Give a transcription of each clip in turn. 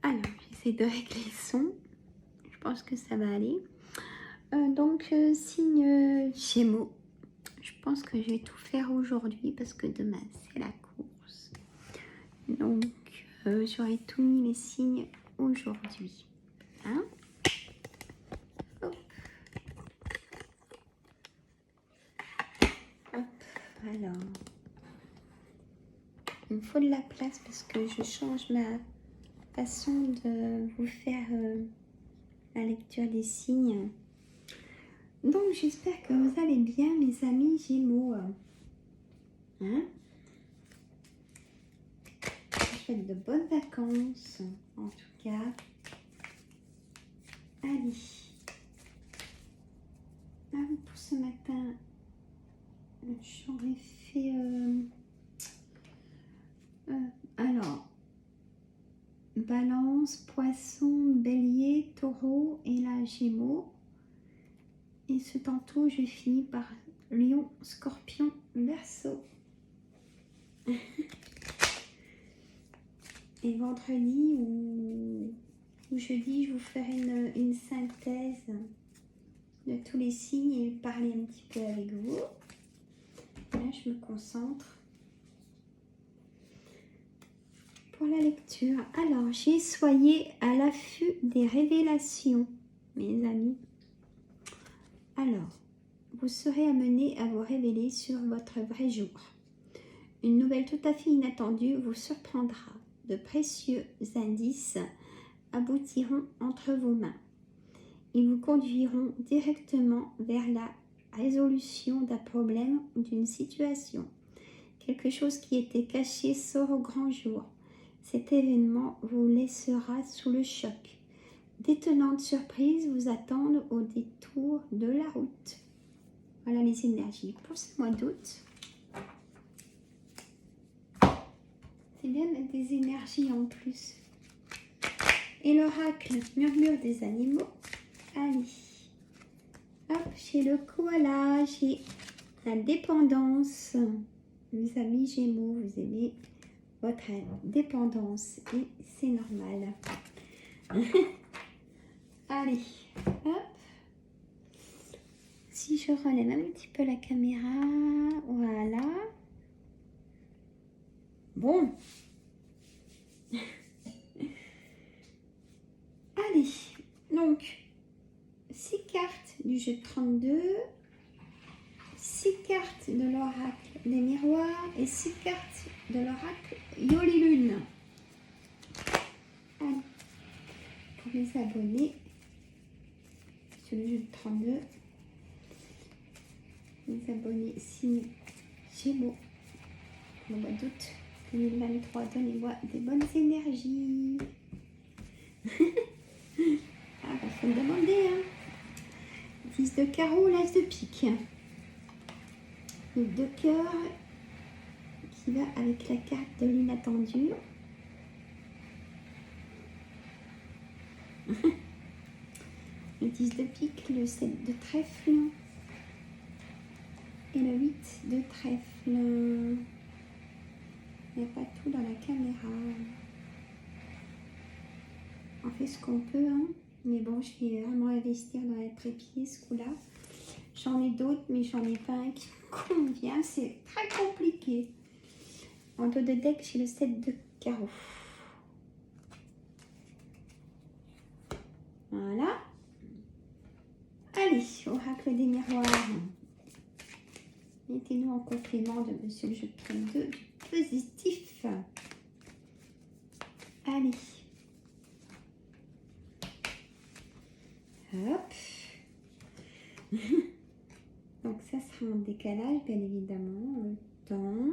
Alors, j'essaie de régler le son. Je pense que ça va aller. Signe Gémeaux. Je pense que je vais tout faire aujourd'hui parce que demain, c'est la course. Donc, j'aurai tout mis les signes aujourd'hui. Hein? Hop. Hop. Alors, il me faut de la place parce que je change ma façon de vous faire la lecture des signes. Donc, j'espère que vous allez bien, mes amis Gémeaux. Hein? Je fais de bonnes vacances, en tout cas. Allez. Ah oui, pour ce matin, j'aurais fait... alors, Balance, Poisson, Bélier, Taureau et là, Gémeaux. Et ce tantôt, je finis par Lion, Scorpion, Verseau. Et vendredi ou jeudi, je vous ferai une synthèse de tous les signes et parler un petit peu avec vous. Là, je me concentre pour la lecture. Alors, soyez à l'affût des révélations, mes amis. Alors, vous serez amenés à vous révéler sur votre vrai jour. Une nouvelle tout à fait inattendue vous surprendra. De précieux indices aboutiront entre vos mains. Ils vous conduiront directement vers la résolution d'un problème ou d'une situation. Quelque chose qui était caché sort au grand jour. Cet événement vous laissera sous le choc. D'étonnantes surprises vous attendent au détour de la route. Voilà les énergies pour ce mois d'août. C'est bien mettre des énergies en plus. Et l'oracle murmure des animaux. Allez. Hop, chez le koala, j'ai la dépendance. Mes amis Gémeaux, vous aimez votre dépendance et c'est normal. Allez, hop. Si je relève un petit peu la caméra, voilà. Bon. Allez, donc 6 cartes du jeu de 32, 6 cartes de l'oracle des miroirs et 6 cartes de l'oracle Yoli Lune. Allez, pour les abonnés sur le jeu de 32, les abonnés signe Gémeaux, le mois d'août 2023, donnez-moi des bonnes énergies. Ah, bah, faut me demander, hein. 10 de carreau, l'as de pique. Le 2 cœurs qui va avec la carte de l'inattendu. Le 10 de pique, le 7 de trèfle et le 8 de trèfle. Il n'y a pas tout dans la caméra. On fait ce qu'on peut, hein. Mais bon, je vais vraiment investir dans la trépied ce coup-là. J'en ai d'autres, mais j'en ai pas un qui me convient. C'est très compliqué. En dos de deck, j'ai le 7 de carreau. Voilà. Allez, oracle des miroirs. Mettez-nous en complément de Monsieur le jeu de 32 du positif. Allez. Hop. Donc ça sera en décalage, bien évidemment. Le temps,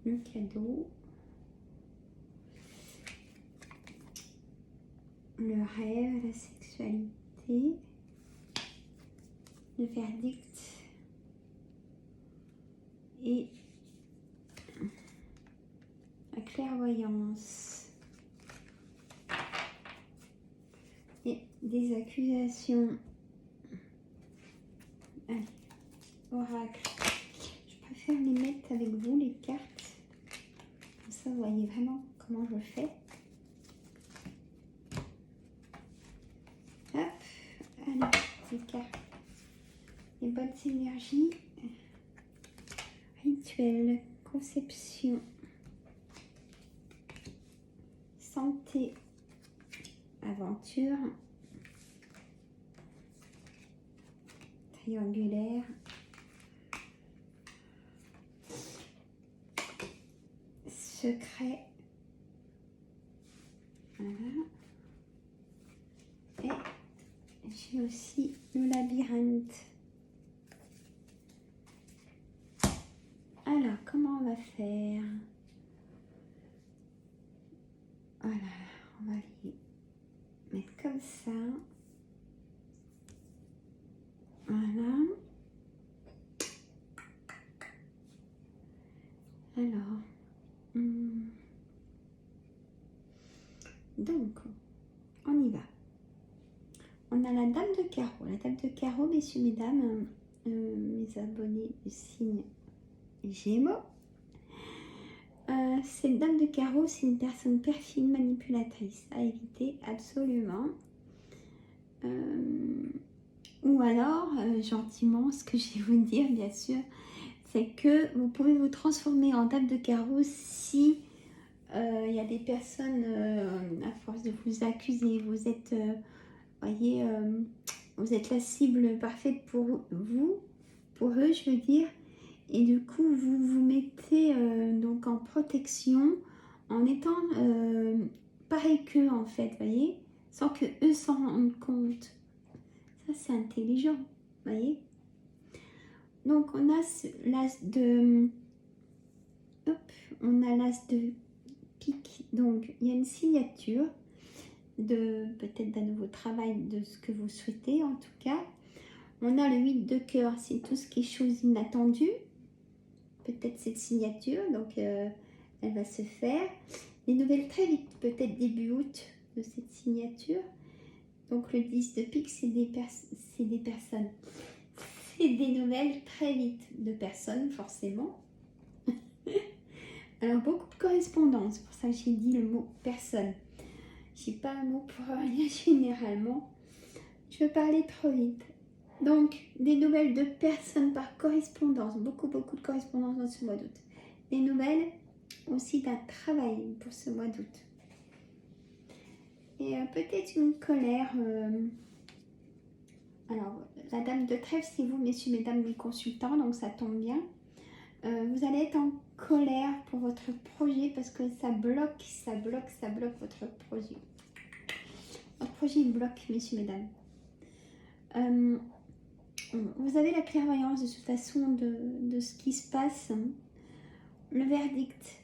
le cadeau, le rêve, la sexualité, le verdict et la clairvoyance. Et des accusations. Allez, oracle. Je préfère les mettre avec vous, les cartes. Comme ça, vous voyez vraiment comment je fais. cartes. Les bonnes énergies. Rituel, conception, santé, aventure, triangulaire, secret, voilà. Et j'ai aussi le labyrinthe. Alors, comment on va faire? Voilà, on va les mettre comme ça. Voilà. Alors, donc, on y va. On a la dame de carreau. La dame de carreau, messieurs, mesdames, mes abonnés du signe Gémeaux. Cette dame de carreau, c'est une personne perfide, manipulatrice, à éviter absolument. Ou alors, gentiment, ce que je vais vous dire, bien sûr, c'est que vous pouvez vous transformer en dame de carreau si il y a des personnes, à force de vous accuser, vous êtes, voyez, vous êtes la cible parfaite pour vous, pour eux, je veux dire. Et du coup, vous vous mettez donc en protection en étant pareil qu'eux, en fait, voyez, sans que eux s'en rendent compte. Ça, c'est intelligent, voyez. Donc, on a l'as de... Hop, on a l'as de pique. Donc, il y a une signature de peut-être d'un nouveau travail, de ce que vous souhaitez, en tout cas. On a le 8 de cœur, c'est tout ce qui est chose inattendue. Peut-être cette signature, donc elle va se faire. Les nouvelles très vite, peut-être début août de cette signature. Donc le 10 de pique, c'est des personnes. C'est des nouvelles très vite de personnes, forcément. Alors beaucoup de correspondance, c'est pour ça que j'ai dit le mot personne. J'ai pas un mot pour rien généralement. Je veux parler trop vite. Donc, des nouvelles de personnes par correspondance. Beaucoup de correspondance dans ce mois d'août. Des nouvelles aussi d'un travail pour ce mois d'août. Et peut-être une colère. Alors, la dame de trèfle, c'est vous, messieurs, mesdames, les consultants. Donc, ça tombe bien. Vous allez être en colère pour votre projet parce que ça bloque votre projet. Votre projet bloque, messieurs, mesdames. Vous avez la clairvoyance de toute façon de ce qui se passe. Le verdict.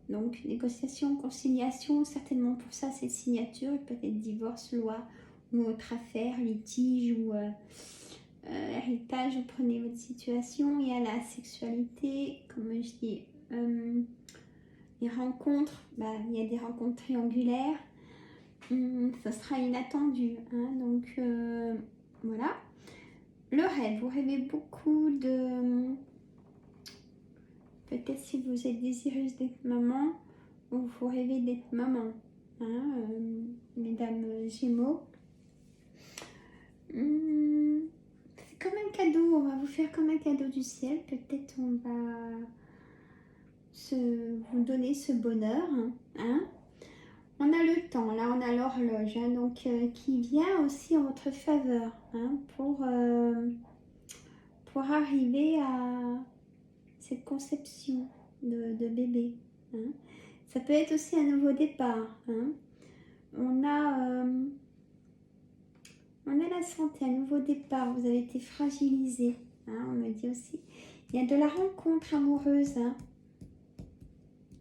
Donc, négociation, conciliation, certainement pour ça, cette signature, peut-être divorce, loi ou autre affaire, litige ou héritage, vous prenez votre situation. Il y a la sexualité, comme je dis, les rencontres, il y a des rencontres triangulaires. Ça sera inattendu, hein, donc voilà. Le rêve, vous rêvez beaucoup de... Peut-être si vous êtes désireuse d'être maman, ou vous rêvez d'être maman, hein, mesdames Gémeaux. C'est comme un cadeau, on va vous faire comme un cadeau du ciel. Peut-être on va vous donner ce bonheur, hein. On a le temps, là on a l'horloge, hein, donc qui vient aussi en votre faveur, hein, pour arriver à cette conception de bébé, hein. Ça peut être aussi un nouveau départ, hein. On a la santé, un nouveau départ. Vous avez été fragilisé, hein, on me dit aussi. Il y a de la rencontre amoureuse, hein.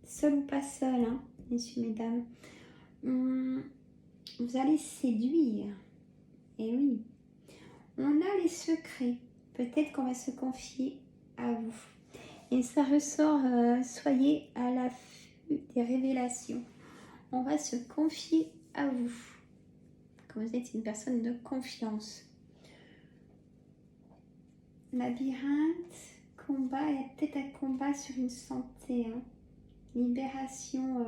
Seul ou pas seul, hein, messieurs, mesdames. Vous allez séduire. Et oui. On a les secrets. Peut-être qu'on va se confier à vous. Et ça ressort, soyez à l'affût des révélations. On va se confier à vous. Comme vous êtes une personne de confiance. Labyrinthe, combat, il y a peut-être un combat sur une santé, hein. Libération,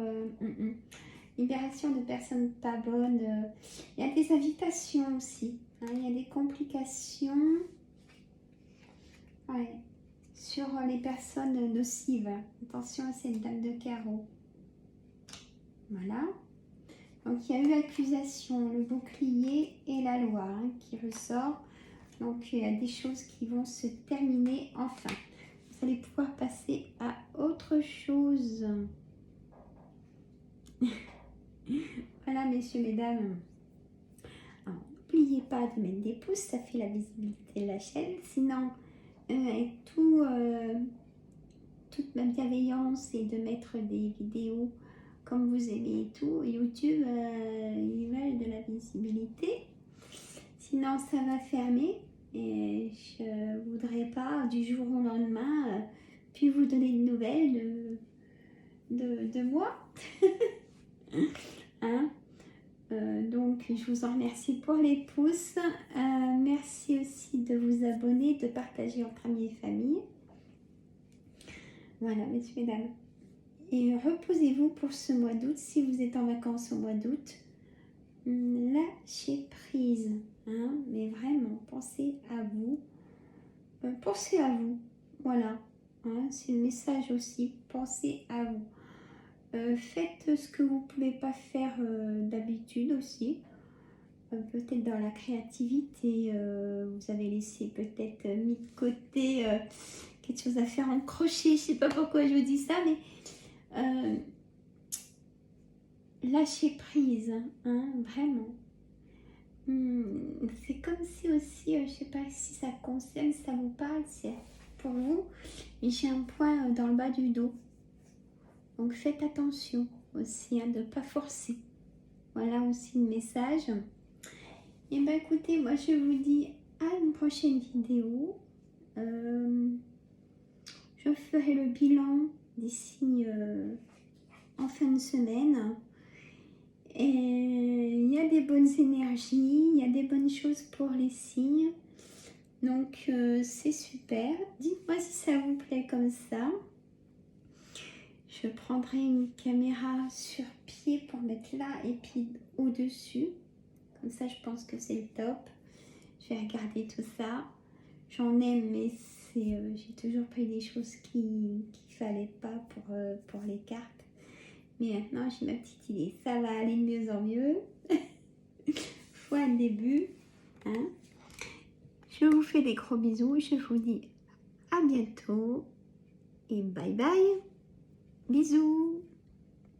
libération de personnes pas bonnes. Il y a des invitations aussi. Hein, il y a des complications. Ouais. Sur les personnes nocives. Attention à cette dame de carreau. Voilà. Donc il y a eu accusation, le bouclier et la loi hein, qui ressort. Donc il y a des choses qui vont se terminer enfin. Vous allez pouvoir passer à autre chose. Voilà messieurs, mesdames. N'oubliez pas de mettre des pouces, ça fait la visibilité de la chaîne. Sinon, avec toute ma bienveillance et de mettre des vidéos comme vous aimez et tout, YouTube, ils veulent de la visibilité. Sinon, ça va fermer et je voudrais pas du jour au lendemain puis vous donner de nouvelles de moi. Hein? Donc, je vous en remercie pour les pouces. Merci aussi de vous abonner, de partager entre amis et famille. Voilà, messieurs, mesdames. Et reposez-vous pour ce mois d'août. Si vous êtes en vacances au mois d'août, lâchez prise. Hein, mais vraiment, pensez à vous. Pensez à vous. Voilà. Hein, c'est le message aussi. Pensez à vous. Faites ce que vous ne pouvez pas faire d'habitude aussi. Peut-être dans la créativité, vous avez laissé peut-être mis de côté quelque chose à faire en crochet. Je ne sais pas pourquoi je vous dis ça, mais lâchez prise, hein, vraiment. C'est comme si aussi, je ne sais pas si ça concerne, si ça vous parle, c'est pour vous, mais j'ai un point dans le bas du dos. Donc faites attention aussi hein, de ne pas forcer. Voilà aussi le message. Et bien écoutez, moi je vous dis à une prochaine vidéo. Je ferai le bilan d'ici en fin de semaine. Et il y a des bonnes énergies, il y a des bonnes choses pour les signes. Donc c'est super. Dites-moi si ça vous plaît comme ça. Je prendrai une caméra sur pied pour mettre là et puis au-dessus. Comme ça, je pense que c'est le top. Je vais regarder tout ça. J'en aime, mais j'ai toujours pris des choses qu'il fallait pas pour les cartes. Mais maintenant, j'ai ma petite idée. Ça va aller de mieux en mieux. Faut un début. Hein. Je vous fais des gros bisous. Je vous dis à bientôt. Et bye bye. Bisous.